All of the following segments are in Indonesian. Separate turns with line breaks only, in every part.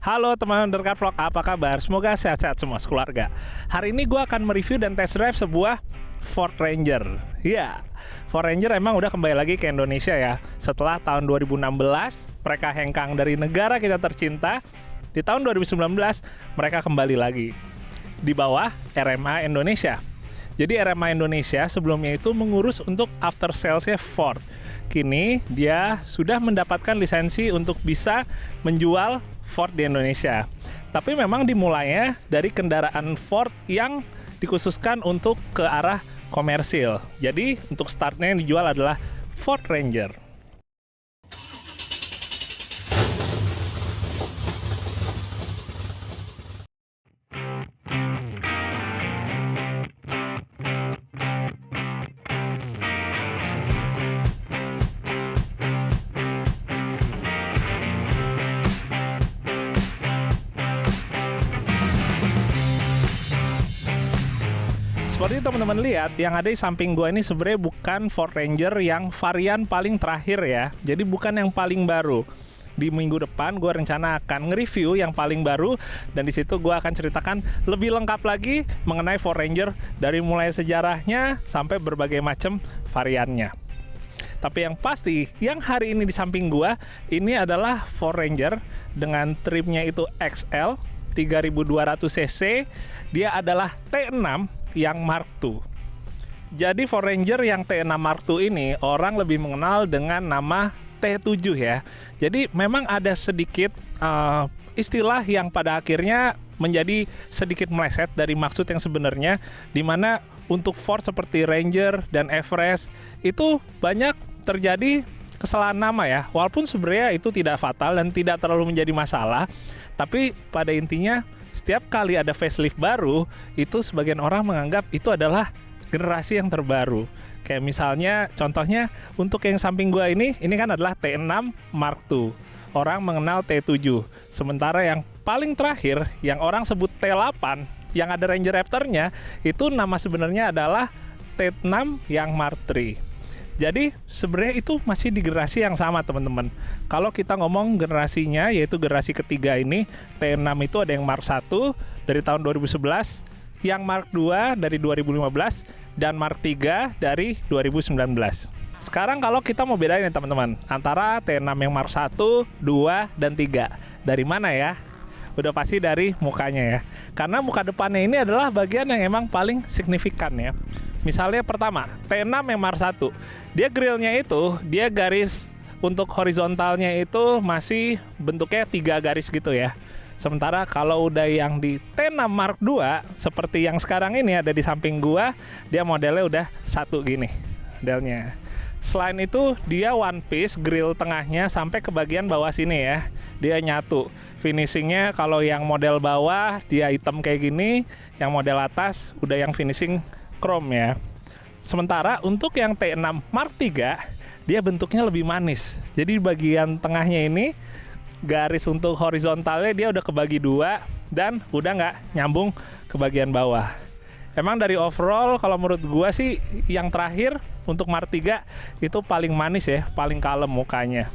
Halo teman Undercar Vlog, apa kabar? Semoga sehat-sehat semua sekeluarga. Hari ini gue akan mereview dan test drive sebuah Ford Ranger. Ya, Ford Ranger emang udah kembali lagi ke Indonesia ya. Setelah tahun 2016, mereka hengkang dari negara kita tercinta. Di tahun 2019, mereka kembali lagi di bawah RMA Indonesia. Jadi RMA Indonesia sebelumnya itu mengurus untuk after sales-nya Ford. Kini dia sudah mendapatkan lisensi untuk bisa menjual Ford di Indonesia. Tapi memang dimulainya dari kendaraan Ford yang dikhususkan untuk ke arah komersil. Jadi untuk startnya yang dijual adalah Ford Ranger. Seperti teman-teman lihat, yang ada di samping gua ini sebenarnya bukan Ford Ranger yang varian paling terakhir ya. Jadi bukan yang paling baru. Di minggu depan gua rencana akan nge-review yang paling baru, dan di situ gua akan ceritakan lebih lengkap lagi mengenai Ford Ranger dari mulai sejarahnya sampai berbagai macam variannya. Tapi yang pasti, yang hari ini di samping gua ini adalah Ford Ranger dengan trimnya itu XL 3200 cc. Dia adalah T6 yang Mark II. Jadi Ford Ranger yang T6 Mark II ini orang lebih mengenal dengan nama T7 ya. Jadi memang ada sedikit istilah yang pada akhirnya menjadi sedikit meleset dari maksud yang sebenarnya, dimana untuk Ford seperti Ranger dan Everest itu banyak terjadi kesalahan nama ya. Walaupun sebenarnya itu tidak fatal dan tidak terlalu menjadi masalah, tapi pada intinya setiap kali ada facelift baru, itu sebagian orang menganggap itu adalah generasi yang terbaru. Kayak misalnya, contohnya untuk yang samping gua ini kan adalah T6 Mark II. Orang mengenal T7. Sementara yang paling terakhir, yang orang sebut T8, yang ada Ranger Raptor-nya, itu nama sebenarnya adalah T6 yang Mark III. Jadi sebenarnya itu masih di generasi yang sama teman-teman. Kalau kita ngomong generasinya, yaitu generasi ketiga ini, T6 itu ada yang Mark I dari tahun 2011, yang Mark II dari 2015, dan Mark III dari 2019. Sekarang kalau kita mau bedain nih teman-teman, antara T6 yang Mark I, 2, dan 3. Dari mana ya? Udah pasti dari mukanya ya. Karena muka depannya ini adalah bagian yang emang paling signifikan ya. Misalnya pertama, T6 yang Mark I, dia grillnya itu, dia garis untuk horizontalnya itu masih bentuknya 3 garis gitu ya. Sementara kalau udah yang di T6 Mark II, seperti yang sekarang ini ada di samping gua, dia modelnya udah 1 gini modelnya. Selain itu, dia one piece, grill tengahnya sampai ke bagian bawah sini ya. Dia nyatu. Finishingnya kalau yang model bawah dia hitam kayak gini, yang model atas udah yang finishing chrome ya. Sementara untuk yang T6 Mark III, dia bentuknya lebih manis. Jadi bagian tengahnya ini, garis untuk horizontalnya dia udah kebagi 2 dan udah nggak nyambung ke bagian bawah. Emang dari overall kalau menurut gua sih yang terakhir untuk Mark III itu paling manis ya, paling kalem mukanya.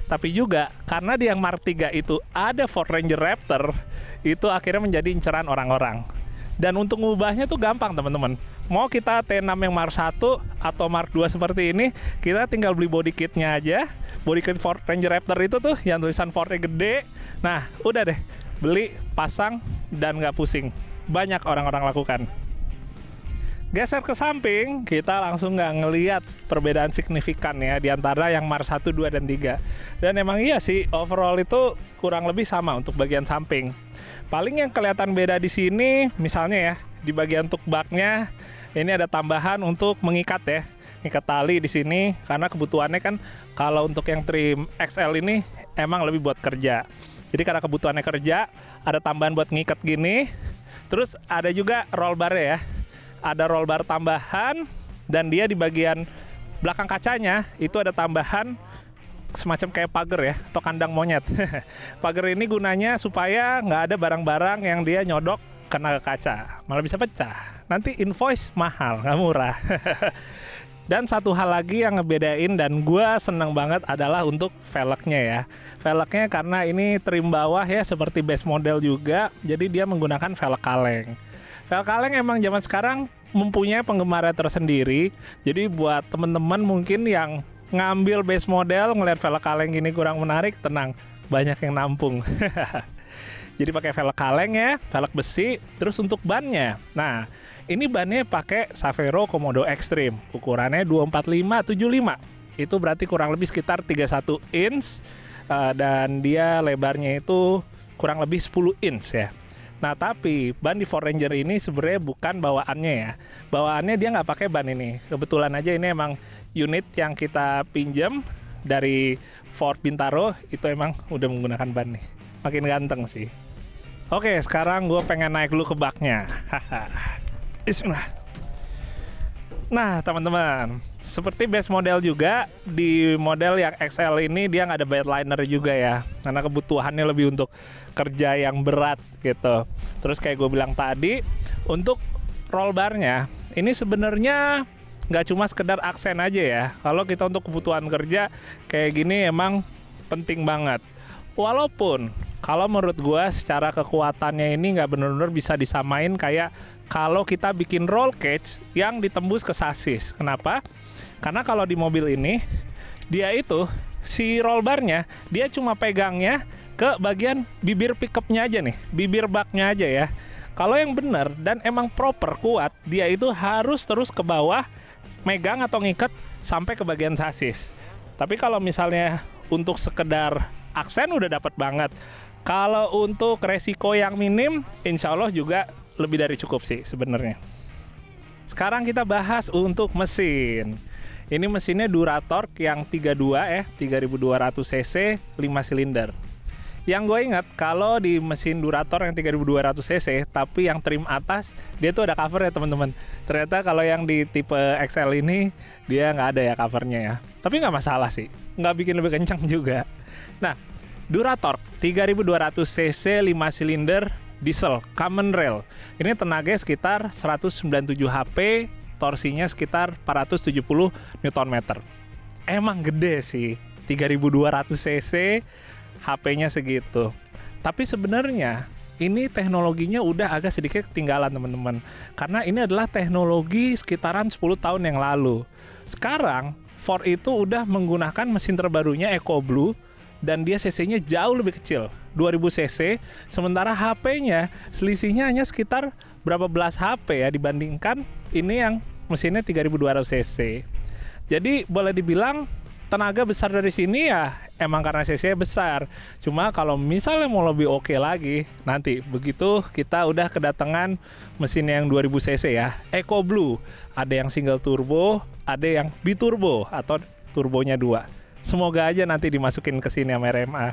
Tapi juga karena di yang Mark III itu ada Ford Ranger Raptor, itu akhirnya menjadi inceran orang-orang. Dan untuk ngubahnya tuh gampang teman-teman. Mau kita T6 yang Mark I atau Mark II seperti ini, kita tinggal beli body kitnya aja. Body kit Ford Ranger Raptor itu tuh yang tulisan Fordnya gede. Nah udah deh, beli, pasang, dan nggak pusing. Banyak orang-orang lakukan. Geser ke samping, kita langsung nggak ngelihat perbedaan signifikan ya di antara yang Mark I, 2, dan 3. Dan emang iya sih, overall itu kurang lebih sama untuk bagian samping. Paling yang kelihatan beda di sini, misalnya ya, di bagian tuk baknya ini ada tambahan untuk mengikat ya, mengikat tali di sini karena kebutuhannya kan kalau untuk yang trim XL ini emang lebih buat kerja. Jadi karena kebutuhannya kerja, ada tambahan buat ngikat gini. Terus ada juga roll bar ya. Ada roll bar tambahan, dan dia di bagian belakang kacanya itu ada tambahan semacam kayak pagar ya, atau kandang monyet. Pagar ini gunanya supaya nggak ada barang-barang yang dia nyodok kena ke kaca, malah bisa pecah. Nanti invoice mahal, nggak murah. Dan satu hal lagi yang ngebedain dan gue seneng banget adalah untuk velgnya ya. Velgnya karena ini trim bawah ya seperti base model juga, jadi dia menggunakan velg kaleng. Velg kaleng emang zaman sekarang mempunyai penggemarnya tersendiri. Jadi buat temen-temen mungkin yang ngambil base model ngeliat velg kaleng gini kurang menarik, tenang, banyak yang nampung. Jadi pakai velg kaleng ya, velg besi. Terus untuk bannya, nah ini bannya pakai Savero Komodo Extreme, ukurannya 245/75. Itu berarti kurang lebih sekitar 31 inch, dan dia lebarnya itu kurang lebih 10 inch ya. Nah tapi ban di Ford Ranger ini sebenarnya bukan bawaannya ya. Bawaannya dia nggak pakai ban ini. Kebetulan aja ini emang unit yang kita pinjam dari Ford Bintaro, itu emang udah menggunakan ban nih. Makin ganteng sih. Oke, sekarang gue pengen naik dulu ke baknya. Bismillah. Nah, teman-teman, seperti base model juga, di model yang XL ini dia nggak ada bed liner juga ya, karena kebutuhannya lebih untuk kerja yang berat gitu. Terus kayak gue bilang tadi, untuk roll barnya, ini sebenarnya nggak cuma sekedar aksen aja ya. Kalau kita untuk kebutuhan kerja kayak gini emang penting banget. Walaupun kalau menurut gue secara kekuatannya ini nggak benar-benar bisa disamain kayak kalau kita bikin roll cage yang ditembus ke sasis. Kenapa? Karena kalau di mobil ini dia itu si roll barnya dia cuma pegangnya ke bagian bibir pickupnya aja nih, bibir baknya aja ya. Kalau yang benar dan emang proper kuat, dia itu harus terus ke bawah megang atau ngikat sampai ke bagian sasis. Tapi kalau misalnya untuk sekedar aksen udah dapat banget. Kalau untuk resiko yang minim, insya Allah juga lebih dari cukup sih sebenarnya. Sekarang kita bahas untuk mesin. Ini mesinnya Duratorq yang 32 ya, 3200 cc, 5 silinder. Yang gue ingat kalau di mesin Duratorq yang 3200 cc, tapi yang trim atas dia tuh ada cover ya teman-teman. Ternyata kalau yang di tipe XL ini dia nggak ada ya covernya ya. Tapi nggak masalah sih, nggak bikin lebih kencang juga. Nah, Duratorq 3200 cc 5 silinder diesel common rail. Ini tenaganya sekitar 197 HP, torsinya sekitar 470 Nm. Emang gede sih, 3200 cc, HP-nya segitu. Tapi sebenarnya ini teknologinya udah agak sedikit ketinggalan teman-teman. Karena ini adalah teknologi sekitaran 10 tahun yang lalu. Sekarang Ford itu udah menggunakan mesin terbarunya EcoBlue dan dia cc-nya jauh lebih kecil, 2000 cc, sementara HP-nya selisihnya hanya sekitar berapa belas HP ya dibandingkan ini yang mesinnya 3200 cc. Jadi boleh dibilang tenaga besar dari sini ya emang karena cc besar. Cuma kalau misalnya mau lebih oke lagi, nanti begitu kita udah kedatangan mesin yang 2000 cc ya, EcoBlue. Ada yang single turbo, ada yang biturbo atau turbonya 2. Semoga aja nanti dimasukin ke sini sama RMA.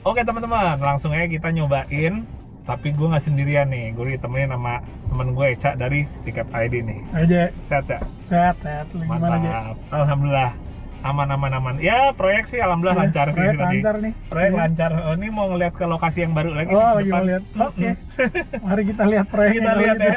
Oke teman-teman, langsung aja kita nyobain. Tapi gue nggak sendirian nih, gue ditemenin sama temen gue Eca dari Tiket ID nih.
Aja.
Sehat ya?
Sehat. Gimana aja?
Alhamdulillah. Aman. Ya proyek sih alhamdulillah lancar sih.
Proyek lancar nih.
Proyek lancar. Oh, ini mau ngeliat ke lokasi yang baru lagi.
Oh lagi mau lihat. Oke. Mari kita lihat proyeknya.
Kita lihat
gitu.
ya.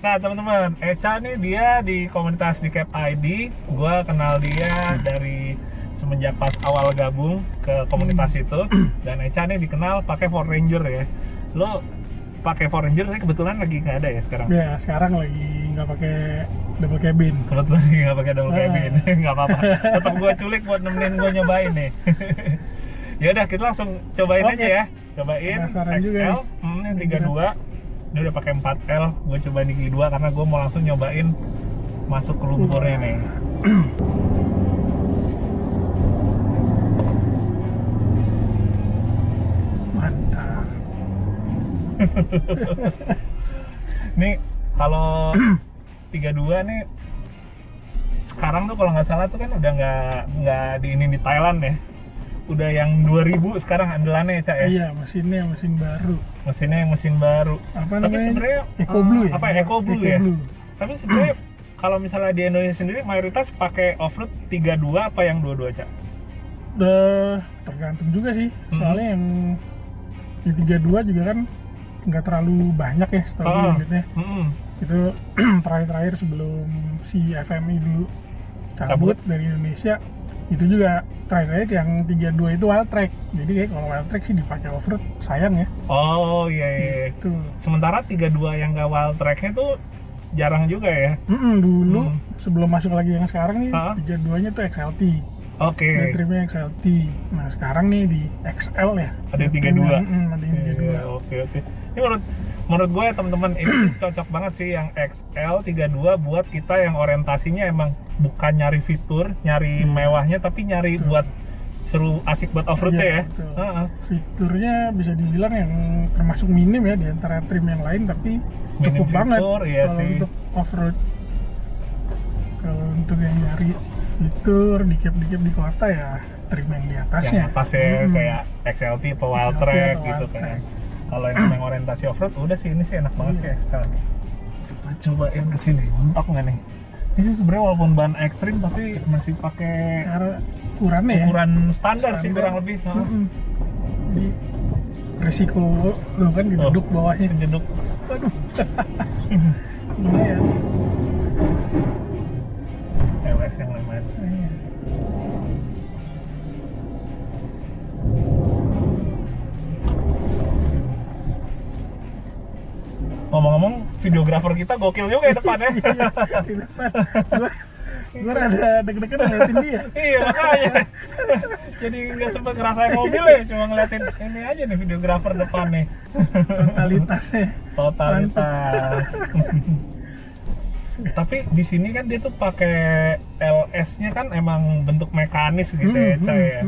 Nah teman-teman, Eca nih dia di komunitas di Cap ID. Gua kenal dia dari semenjak pas awal gabung ke komunitas itu. Dan Eca nih dikenal pakai Ford Ranger ya. Lo pakai Ford Ranger, tapi kebetulan lagi nggak ada ya sekarang?
Ya sekarang lagi nggak pakai double cabin.
Kebetulan lagi nggak pakai double cabin, nggak apa-apa. Tetap gue culik buat nemenin gue nyobain nih. Yaudah kita langsung cobain aja ya. Cobain XL, yang 32. Ini udah pakai 4L, gue cobain di 2 karena gue mau langsung nyobain masuk ke lumpurnya nih.
Mantap.
Nih kalau 32 nih sekarang tuh kalau nggak salah tuh kan udah nggak di Thailand ya. Udah yang 2000 sekarang andalannya ya Cak ya?
Iya, mesinnya mesin baru.
Mesinnya yang mesin baru.
Apa
tapi
namanya?
sebenarnya
EcoBlue ya?
Apa EcoBlue ya? Tapi sebenarnya kalau misalnya di Indonesia sendiri mayoritas pakai off-road 32 apa yang 22 Cak?
Udah tergantung juga sih. Soalnya yang di 32 juga kan nggak terlalu banyak ya setahu unitnya. Itu terakhir sebelum si FMI dulu cabut dari Indonesia. Itu juga terakhir yang 32 itu wild track. Jadi kayak kalau wild track sih dipakai off-road sayang ya.
Oh iya.
Itu.
Sementara 32 yang gak wild tracknya tuh jarang juga ya.
Dulu sebelum masuk lagi yang sekarang nih, 32-nya tuh XLT.
Oke.
Trimnya XLT. Nah sekarang nih di XL ya.
Ada yang 32.
Ada yang 32.
Oke. Ini menurut gue ya teman-teman ini cocok banget sih yang XL 32 buat kita yang orientasinya emang bukan nyari fitur, nyari mewahnya, tapi nyari buat seru, asik buat off-road ya.
Fiturnya bisa dibilang yang termasuk minim ya di antara trim yang lain, tapi cukup
minim
banget
fitur, iya
kalau
sih.
untuk off-road. Kalau untuk yang nyari fitur dikit-dikit di kota ya trim yang di atasnya.
Yang atasnya kayak XLT atau wild
XLT
track
atau
gitu
wild
kan.
track.
Kalau yang orientasi off-road udah sih ini sih enak banget sih XL. Kita cobain kesini, mentok nggak nih? Ini sih sebenarnya walaupun ban ekstrim tapi masih pakai
Karena ukurannya ya.
ukuran standar sih kurang lebih.
Jadi resiko lo kan duduk bawahnya.
Jeduk.
Waduh. Lumayan.
LS yang lumayan. Ngomong-ngomong, videografer kita gokil juga ya depannya.
Di depan. Gue rada deg-degan ngeliatin dia.
Iya makanya. Jadi nggak sempet ngerasain mobil ya, cuma ngeliatin ini aja nih videografer depan nih.
Totalitasnya.
Totalitas. Tapi di sini kan dia tuh pakai LS-nya kan emang bentuk mekanis gitu ya, Cay ya.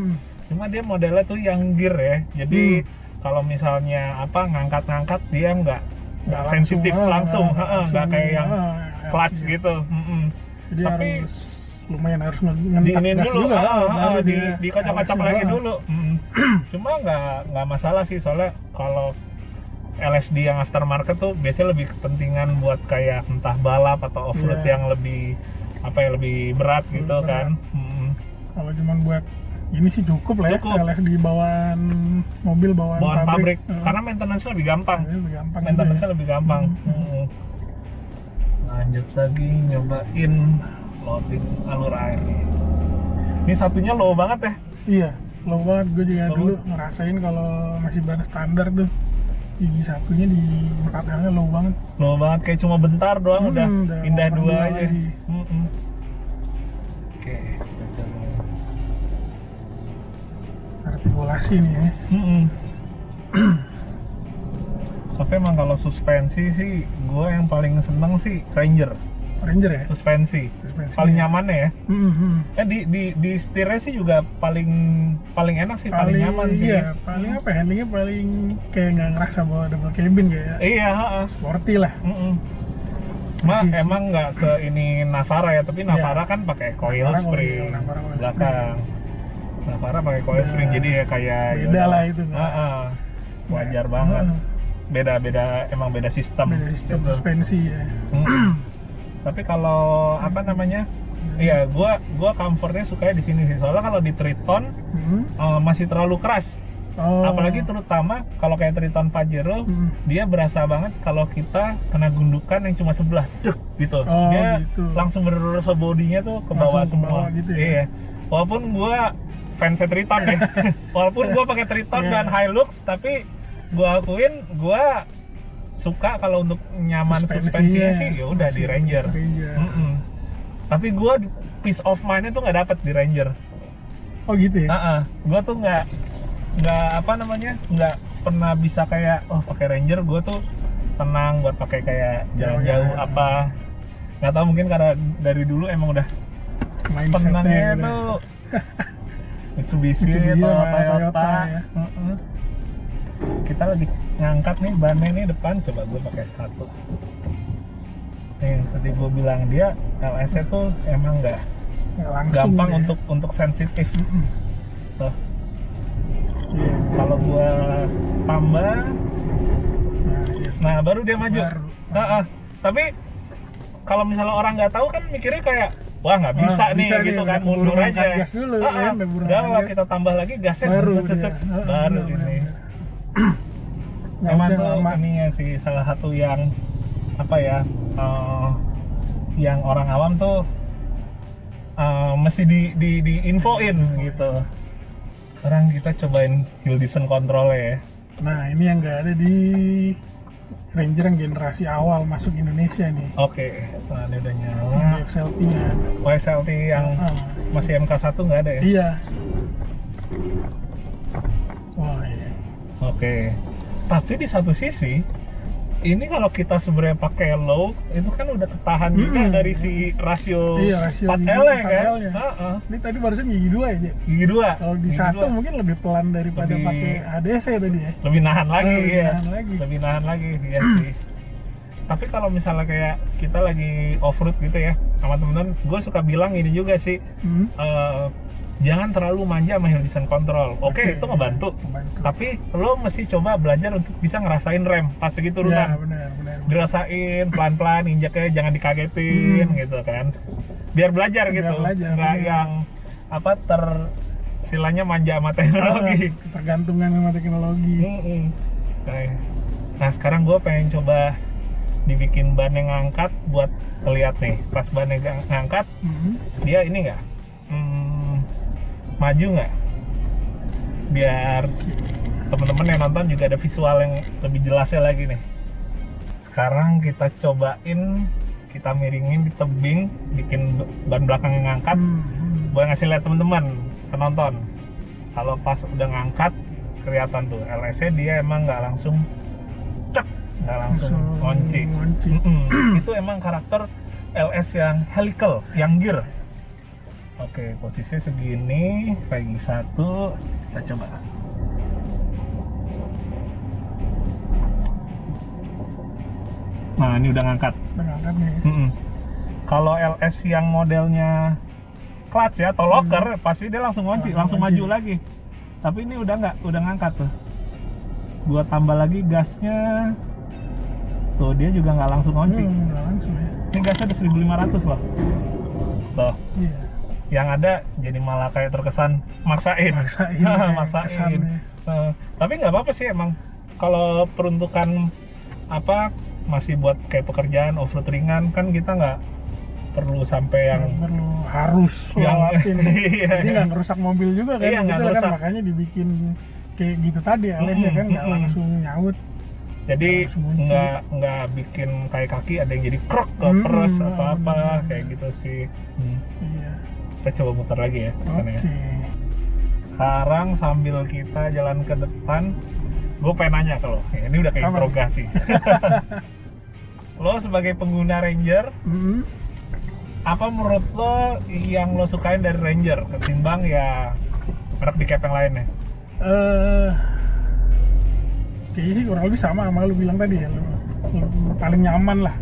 Cuma dia modelnya tuh yang gear ya. Jadi kalau misalnya ngangkat-ngangkat dia nggak sensitif langsung, nggak kayak yang clutch gitu.
Jadi
tapi
lumayan harus ngentak
diinin
gas
dulu,
juga, baru
dikocok-kocok lagi dulu. Cuma nggak masalah sih, soalnya kalau LSD yang aftermarket tuh biasanya lebih kepentingan buat kayak entah balap atau off-road yang lebih lebih berat gitu kan.
Kalau cuma buat ini sih cukup lah ya, LSD bawaan mobil, bawaan
pabrik. Karena maintenance lebih gampang. Maintenance lebih gampang. Lanjut lagi nyobain loading alur air. Ini satunya low banget ya?
Iya, low banget. Gue juga dulu ngerasain kalau masih ban standar tuh gigi satunya di 4L-nya low banget.
Low banget, kayak cuma bentar doang udah pindah dua aja. Oke.
Artikulasi nih ya.
Tapi emang kalau suspensi sih, gue yang paling seneng sih Ranger ya? Suspensi paling nyaman ya. Di setirnya sih juga paling enak sih, paling nyaman sih.
Iya, paling handlingnya paling kayak nggak ngerasa bawa double cabin kayak.
Iya,
sporty lah.
Emang nggak ini Navara ya, tapi Navara kan pakai coil spring belakang. Navara pakai coil spring, jadi ya kayak
beda lah itu.
Wajar banget. Emang beda sistem
gitu. Suspensi ya.
Tapi kalau iya gua comfortnya sukanya di sini sih, soalnya kalau di Triton masih terlalu keras. Apalagi terutama kalau kayak Triton Pajero, dia berasa banget kalau kita kena gundukan yang cuma sebelah gitu. Dia langsung berasa bodinya tuh ke bawah semua
gitu ya?
Iya. Walaupun gua fans Triton ya. Walaupun gua pakai Triton dan Hilux, tapi gua akuin gua suka kalau untuk nyaman suspensinya sih ya udah di Ranger. Tapi gua peace of mind-nya tuh nggak dapet di Ranger.
Oh gitu ya?
Gua tuh nggak pernah bisa kayak pakai Ranger gua tuh tenang buat pakai kayak jalan-jauh nggak tahu, mungkin karena dari dulu emang udah senangnya tuh Mitsubishi atau Toyota ya. Kita lagi ngangkat nih bannya nih depan, coba gue pakai satu. Nih seperti gue bilang, dia LS-nya tuh emang nggak gampang ya, untuk sensitif. Tuh. Kalau gue tambah, nah baru dia maju. Tapi kalau misalnya orang nggak tahu kan mikirnya kayak wah nggak bisa nih gitu kan, mundur aja. Udah kita tambah lagi gasnya baru ini. Emang tuh ininya sih salah satu yang apa ya, yang orang awam tuh mesti di infoin gitu. Sekarang kita cobain hill descent control ya.
Nah ini yang nggak ada di Ranger yang generasi awal masuk Indonesia nih.
Oke, nah ini udah nyala.
Ini XLT-nya ada.
YSLT yang masih MK1 nggak ada ya?
Iya. Oh iya.
Oke. Tapi di satu sisi, ini kalau kita sebenarnya pakai low, itu kan udah ketahan juga dari si rasio,
rasio
4L ya kan?
4L-nya. Ini tadi barusan gigi 2 aja.
Gigi 2.
Kalau di
Gigi
satu
2.
mungkin lebih pelan daripada
Lebih-
pakai ADC tadi ya.
Lebih nahan lagi
Lebih
ya.
nahan lagi.
Lebih nahan lagi, ya sih. Tapi kalau misalnya kayak kita lagi off-road gitu ya, sama temen-temen, gue suka bilang ini juga sih, jangan terlalu manja sama hill descent control. Oke, itu ngebantu. Tapi lo mesti coba belajar untuk bisa ngerasain rem pas segitu
Ya
turunan.
benar.
Dirasain pelan-pelan, injaknya jangan dikagetin gitu kan. Biar belajar
Biar
gitu.
belajar,
Nggak
bener.
yang apa silanya manja sama teknologi.
Tergantungan sama teknologi.
Nah sekarang gue pengen coba dibikin ban yang ngangkat buat ngeliat nih. Pas ban yang ngangkat, dia ini nggak maju nggak? Biar temen-temen yang nonton juga ada visual yang lebih jelasnya lagi nih. Sekarang kita cobain, kita miringin di tebing, bikin ban belakang yang ngangkat, buat ngasih lihat temen-temen penonton. Kalau pas udah ngangkat, kelihatan tuh LS-nya dia emang nggak langsung cek, nggak langsung ngonci. Itu emang karakter LS yang helical, yang gear. Oke, posisinya segini, pagi 1, kita coba. Nah, ini udah ngangkat.
Udah ngangkat nih.
Kalau LS yang modelnya clutch ya, atau locker, pasti dia langsung ngunci, langsung maju lagi. Tapi ini udah nggak, udah ngangkat tuh. Gua tambah lagi gasnya. Tuh, dia juga nggak langsung ngunci.
Nggak langsung ya.
Ini gasnya udah 1500 loh. Tuh.
Iya.
Yang ada jadi malah kayak terkesan maksain.
Maksain.
Maksain. Tapi nggak apa-apa sih emang. Kalau peruntukan apa masih buat kayak pekerjaan off-road ringan kan kita nggak perlu sampai yang
perlu harus
yang
lewatin.
iya.
Jadi nggak ngerusak mobil juga kan?
Iya, nggak
Gitu
ngerusak.
kan makanya dibikin kayak gitu tadi LS-nya kan nggak langsung nyaut.
Jadi
langsung ngunci.
nggak bikin kayak kaki ada yang jadi krok ke peres apa kayak gitu sih.
Iya.
Kita coba muter lagi ya.
Oke.
Sekarang sambil kita jalan ke depan, gue pengen nanya ke lo. Ini udah kayak
Apa?
interogasi. Lo sebagai pengguna Ranger, apa menurut lo yang lo sukain dari Ranger ketimbang ya merek di cap yang lainnya?
Kayaknya sih kurang lebih sama lu bilang tadi ya. Lu paling nyaman lah.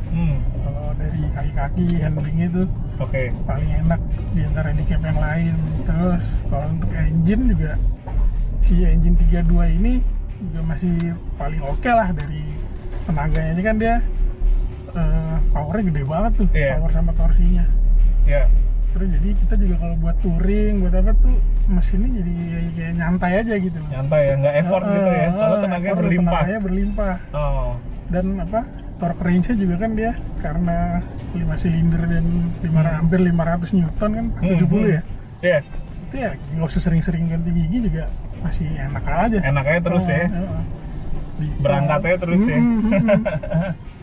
Kalau dari kaki-kaki handlingnya itu
Oke.
paling enak di antara di cap yang lain. Terus kalau untuk engine juga si engine 32 ini juga masih paling oke lah dari tenaganya. Ini kan dia powernya gede banget tuh,
Iya.
power sama torsinya.
Ya.
Terus jadi kita juga kalau buat touring, buat apa tuh mesinnya jadi kayak nyantai aja gitu loh.
Nyantai ya, nggak effort gitu ya. Soalnya tenaganya
effort,
berlimpah.
tenaganya berlimpah.
Oh.
Dan apa torque range-nya juga kan dia karena 5 silinder dan hampir 500 Newton kan 70 ya.
Iya.
Itu ya nggak usah sering-sering ganti gigi juga masih enak aja.
Enak aja terus ya. Berangkatnya terus ya.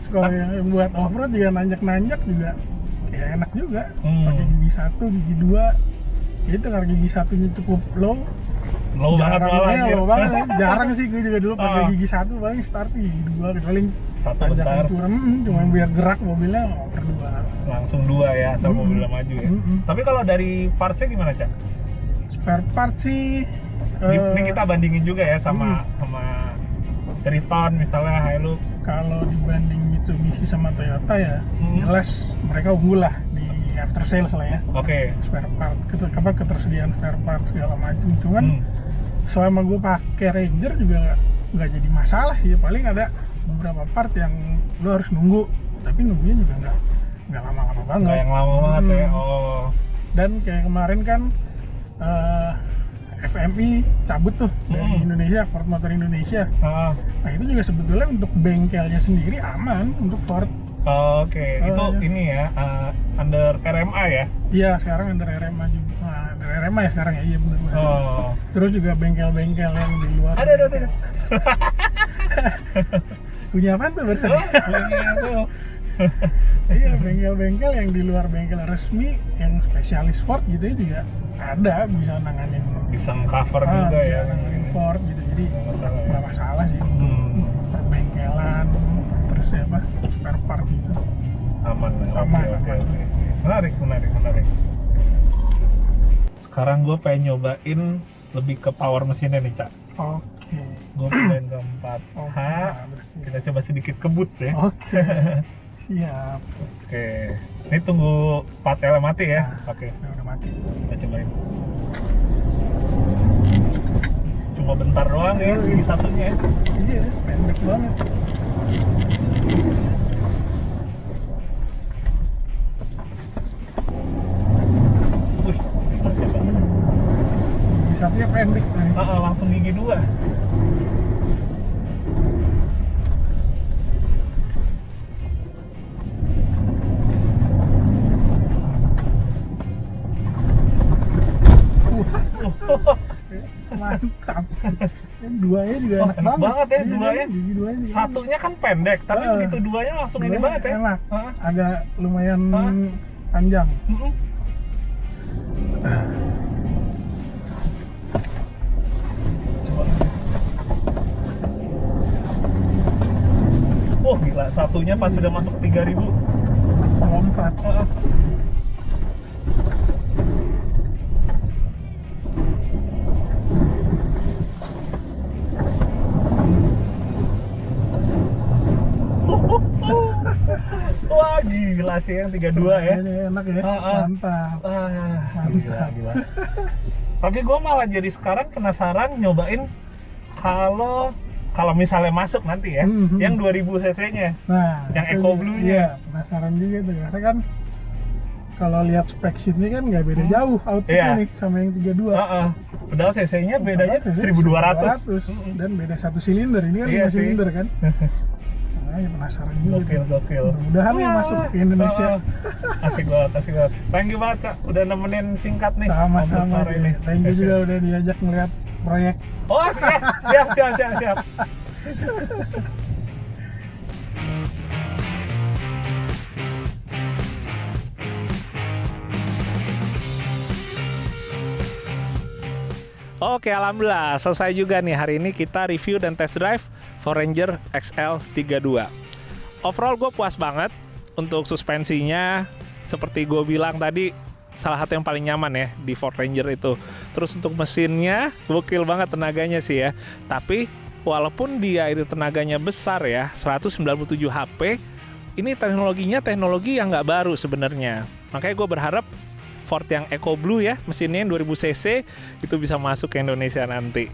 Kalau yang buat off-road juga nanjak-nanjak juga ya enak juga. Pakai gigi 1, gigi 2. Itu karena gigi satunya cukup low.
Low banget malah.
Ya,
anjir.
low banget ya. Jarang sih gue juga dulu pakai
Ah.
gigi 1 paling start gigi 2 kecuali
Satu
tanjakan
bentar.
curam cuma biar gerak mobilnya oper 2.
Langsung 2 ya, asal mobilnya maju ya. Tapi kalau dari partsnya gimana, Cak?
Spare part sih
Ini kita bandingin juga ya sama Triton misalnya, Hilux.
kalau dibanding Mitsubishi sama Toyota ya jelas mereka unggul lah di after sales lah ya.
Oke.
Spare part, ketersediaan spare part segala macam. Cuman selama gue pakai Ranger juga nggak jadi masalah sih. Paling ada beberapa part yang lo harus nunggu, tapi nunggunya juga nggak lama-lama banget.
Nggak yang lama banget ya. Oh.
Dan kayak kemarin kan FMI cabut tuh dari Indonesia, Ford Motor Indonesia. Nah itu juga sebetulnya untuk bengkelnya sendiri aman untuk Ford.
Oke, itu
iya.
ini ya, under RMA ya?
Iya, sekarang under RMA juga. Nah, under RMA ya sekarang ya, iya benar.
Oh.
Terus juga bengkel-bengkel yang di luar.
Ada.
Punya apa tuh barusan?
Punya tuh.
Iya, bengkel-bengkel yang di luar bengkel resmi, yang spesialis Ford gitu ya juga ada, bisa nanganin.
Bisa cover juga ya.
nanganin Ford gitu, jadi nggak masalah sih. Perbengkelan, terus ya apa, spare part gitu.
Aman.
Aman.
Oke. Menarik. Sekarang gue pengen nyobain lebih ke power mesinnya nih, Cak.
Oke.
Gue pengen keempat
Oh,
H.
berarti.
Kita coba sedikit kebut ya.
Oke. Siap.
Oke. Ini tunggu 4L mati ya.
Nah.
Oke.
Udah mati.
Kita cobain. Cuma bentar doang ya di satunya.
Iya, pendek banget.
Wih, kita coba.
Di satunya pendek nih.
Langsung gigi 2.
Mantap. Yang duanya juga
Wah,
enak
enak banget ya,
Iya,
duanya.
kan? Gigi duanya juga
Satunya kan pendek, tapi begitu duanya langsung ini
duanya
banget ya.
enak.
Heeh.
Agak lumayan
Hah?
panjang.
Mm-mm. Coba. Wah, gila, satunya pas sudah masuk ke 3000.
Langsung lompat.
Heeh. Wah, gila sih yang 32 ya.
Duanya enak ya. Mantap.
Gila. Tapi gue malah jadi sekarang penasaran nyobain kalau misalnya masuk nanti ya, yang 2000 cc-nya.
Nah,
yang
itu
Eco Blue-nya.
Iya, penasaran juga tuh. Karena kan kalau lihat spek sheet-nya kan nggak beda jauh outputnya
Iya.
nih sama yang 32.
Padahal cc-nya bedanya 1200.
Dan beda 1 silinder. Ini kan
Iya
5
sih.
silinder kan. Nah, ya penasaran juga.
Gokil.
Mudah-mudahan ya masuk ke Indonesia.
Asik banget. Thank you banget, Kak. Udah nemenin singkat nih.
Sama-sama
ngobrol sore
ini. Thank you juga udah diajak ngeliat proyek.
Oh, siap. Oke, alhamdulillah selesai juga nih hari ini kita review dan test drive Ford Ranger XL32. Overall gue puas banget untuk suspensinya, seperti gue bilang tadi salah satu yang paling nyaman ya di Ford Ranger itu. Terus untuk mesinnya gokil banget tenaganya sih ya. Tapi walaupun dia itu tenaganya besar ya, 197 HP, ini teknologinya teknologi yang nggak baru sebenarnya. Makanya gue berharap Ford yang Eco Blue ya, mesinnya yang 2000 cc itu bisa masuk ke Indonesia nanti.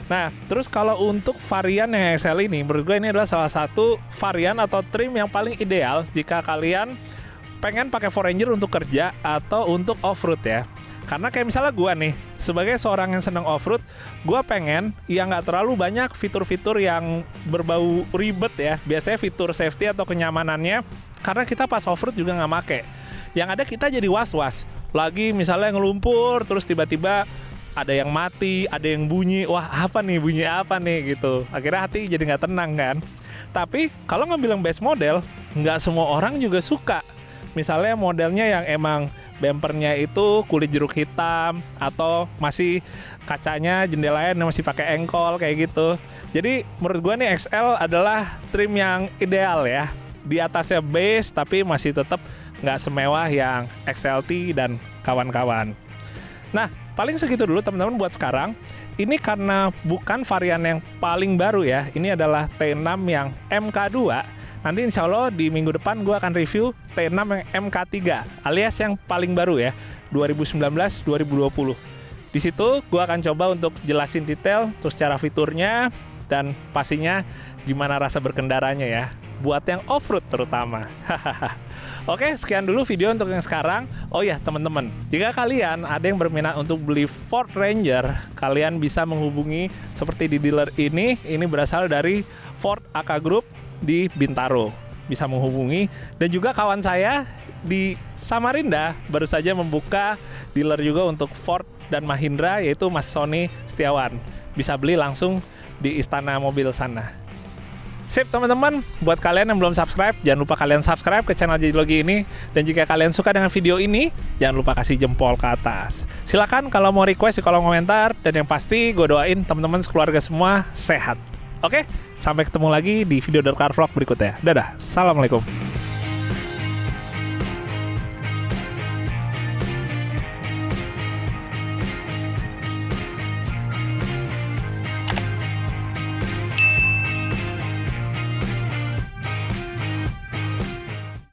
Nah, terus kalau untuk varian yang XL ini, menurut gue ini adalah salah satu varian atau trim yang paling ideal jika kalian pengen pakai Ford Ranger untuk kerja atau untuk off-road ya. Karena kayak misalnya gue nih, sebagai seorang yang senang off-road, gue pengen yang nggak terlalu banyak fitur-fitur yang berbau ribet ya. Biasanya fitur safety atau kenyamanannya, karena kita pas off-road juga nggak make. Yang ada kita jadi was-was. Lagi misalnya ngelumpur, terus tiba-tiba ada yang mati, ada yang bunyi. Wah, bunyi apa nih gitu. Akhirnya hati jadi nggak tenang kan. Tapi kalau ngambil yang base model, nggak semua orang juga suka. Misalnya modelnya yang emang bumpernya itu kulit jeruk hitam, atau masih kacanya jendelanya masih pakai engkol kayak gitu. Jadi menurut gua nih XL adalah trim yang ideal ya. Di atasnya base tapi masih tetap nggak semewah yang XLT dan kawan-kawan. Nah, paling segitu dulu teman-teman buat sekarang. Ini karena bukan varian yang paling baru ya. Ini adalah T6 yang MK2. Nanti insya Allah di minggu depan gue akan review T6 yang MK3 alias yang paling baru ya, 2019-2020. Di situ gue akan coba untuk jelasin detail terus cara fiturnya dan pastinya gimana rasa berkendaranya ya, buat yang off-road terutama. Oke, sekian dulu video untuk yang sekarang. Oh ya teman-teman, jika kalian ada yang berminat untuk beli Ford Ranger, kalian bisa menghubungi seperti di dealer ini berasal dari Ford AK Group di Bintaro. bisa menghubungi. Dan juga kawan saya di Samarinda baru saja membuka dealer juga untuk Ford dan Mahindra, yaitu Mas Sony Setiawan. Bisa beli langsung di Istana Mobil sana. Sip teman-teman, buat kalian yang belum subscribe, jangan lupa kalian subscribe ke channel Jadilogi ini. Dan jika kalian suka dengan video ini, jangan lupa kasih jempol ke atas. Silakan kalau mau request di kolom komentar. Dan yang pasti gue doain teman-teman sekeluarga semua sehat. Oke, sampai ketemu lagi di video Dark Car Vlog berikutnya. Dadah, assalamualaikum.